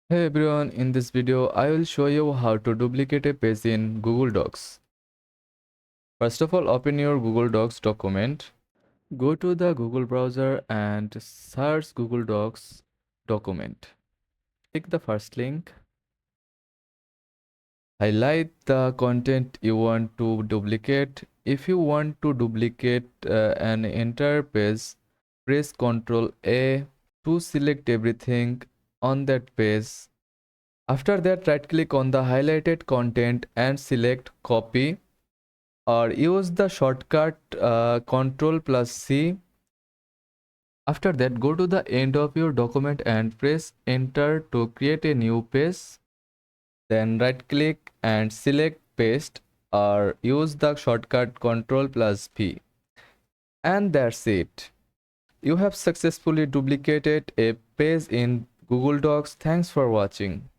Hey everyone, in this video I will show you how to duplicate a page in Google Docs. First of all, open your Google Docs document. Go to the Google browser and search Google Docs document. Click the first link. Highlight the content you want to duplicate. If you want to duplicate an entire page, press Ctrl+A to select everything on that page. After that, right click on the highlighted content and select copy, or use the shortcut Ctrl+C. After that, go to the end of your document and press enter to create a new page. Then right click and select paste, or use the shortcut Ctrl+V. And that's it. You have successfully duplicated a page in Google Docs. Thanks for watching.